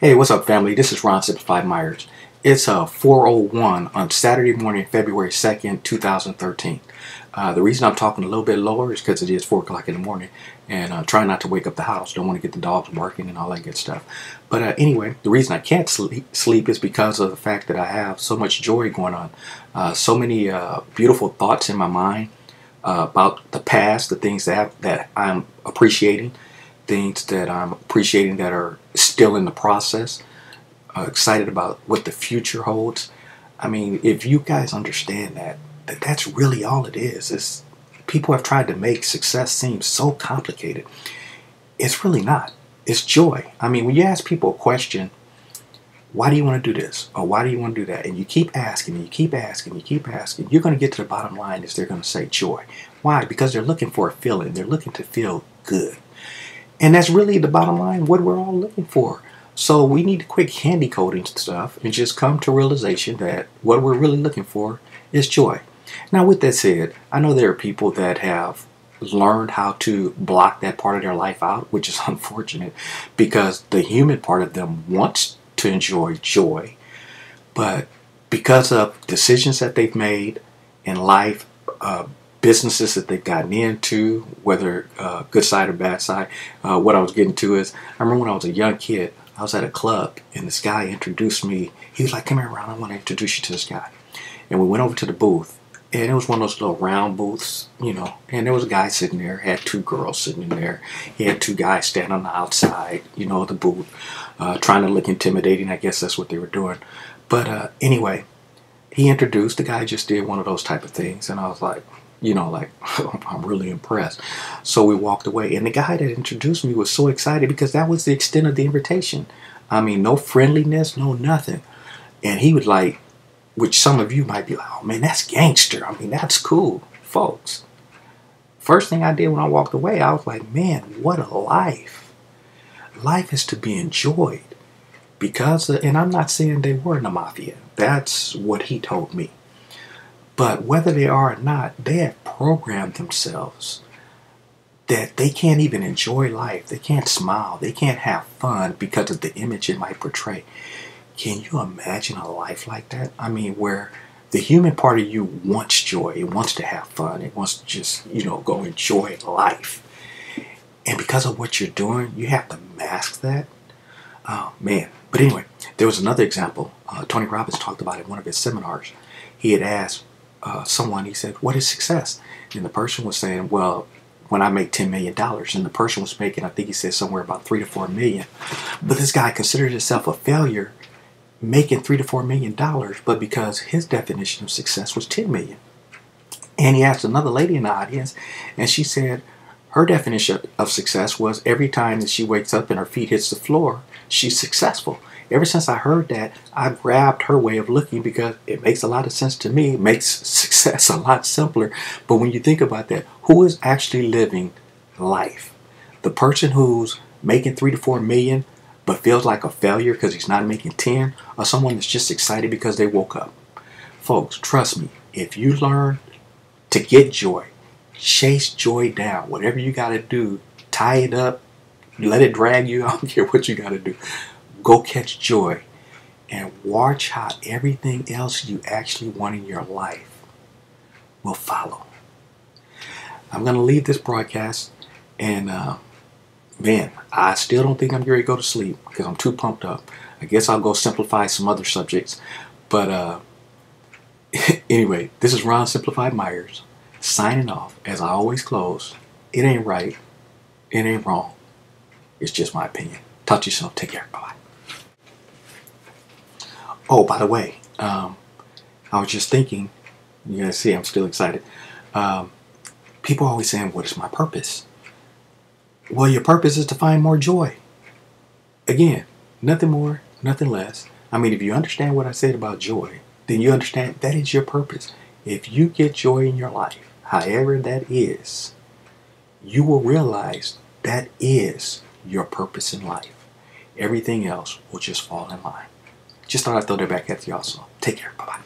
Hey, what's up, family? This is Ron Simplified Myers. It's 4:01 on Saturday morning, February 2nd, 2013. The reason I'm talking a little bit lower is because it is 4 o'clock in the morning, and trying not to wake up the house. Don't want to get the dogs barking and all that good stuff. But anyway, the reason I can't sleep is because of the fact that I have so much joy going on. So many beautiful thoughts in my mind about the past, the things that I'm appreciating, things that I'm appreciating that are still in the process. Excited about what the future holds. I mean, if you guys understand that's really all it is. It's, people have tried to make success seem so complicated. It's really not. It's joy. I mean, when you ask people a question, why do you want to do this? Or why do you want to do that? And you keep asking, and you keep asking, and you keep asking. You're going to get to the bottom line is they're going to say joy. Why? Because they're looking for a feeling. They're looking to feel good. And that's really the bottom line, what we're all looking for. So we need to quit candy coating stuff and just come to realization that what we're really looking for is joy. Now, with that said, I know there are people that have learned how to block that part of their life out, which is unfortunate because the human part of them wants to enjoy joy. But because of decisions that they've made in life, businesses that they've gotten into, whether good side or bad side, what I was getting to is, I remember when I was a young kid, I was at a club and this guy introduced me. He was like, "Come here, Ron, I want to introduce you to this guy." And we went over to the booth, and it was one of those little round booths, you know, and there was a guy sitting there, had two girls sitting in there. He had two guys standing on the outside, you know, of the booth, trying to look intimidating. I guess that's what they were doing. But anyway, he introduced, the guy just did one of those type of things, and I was like, you know, like, I'm really impressed. So we walked away, and the guy that introduced me was so excited because that was the extent of the invitation. I mean, no friendliness, no nothing. And he would like, which some of you might be like, "Oh man, that's gangster. I mean, that's cool." Folks, first thing I did when I walked away, I was like, man, what a life. Life is to be enjoyed. Because, and I'm not saying they were in the mafia. That's what he told me. But whether they are or not, they have programmed themselves that they can't even enjoy life. They can't smile. They can't have fun because of the image it might portray. Can you imagine a life like that? I mean, where the human part of you wants joy. It wants to have fun. It wants to just, you know, go enjoy life. And because of what you're doing, you have to mask that. Oh, man. But anyway, there was another example. Tony Robbins talked about it in one of his seminars. He had asked someone, he said, "What is success?" And the person was saying, "Well, when I make $10 million. And the person was making, I think he said somewhere about 3 to 4 million. But this guy considered himself a failure making $3 to 4 million, but because his definition of success was 10 million. And he asked another lady in the audience, and she said her definition of success was every time that she wakes up and her feet hits the floor, she's successful. Ever since I heard that, I grabbed her way of looking because it makes a lot of sense to me. It makes success a lot simpler. But when you think about that, who is actually living life? The person who's making 3 to 4 million but feels like a failure because he's not making 10, or someone that's just excited because they woke up? Folks, trust me, if you learn to get joy, chase joy down, whatever you got to do, tie it up, let it drag you, I don't care what you got to do. Go catch joy and watch how everything else you actually want in your life will follow. I'm going to leave this broadcast, and man, I still don't think I'm ready to go to sleep because I'm too pumped up. I guess I'll go simplify some other subjects. But anyway, this is Ron Simplified Myers signing off. As I always close, it ain't right, it ain't wrong. It's just my opinion. Talk to you soon. Take care. Bye-bye. Oh, by the way, I was just thinking, you guys see I'm still excited. People are always saying, what is my purpose? Well, your purpose is to find more joy. Again, nothing more, nothing less. I mean, if you understand what I said about joy, then you understand that is your purpose. If you get joy in your life, however that is, you will realize that is your purpose in life. Everything else will just fall in line. Just thought I'd throw that back at you also. Take care. Bye-bye.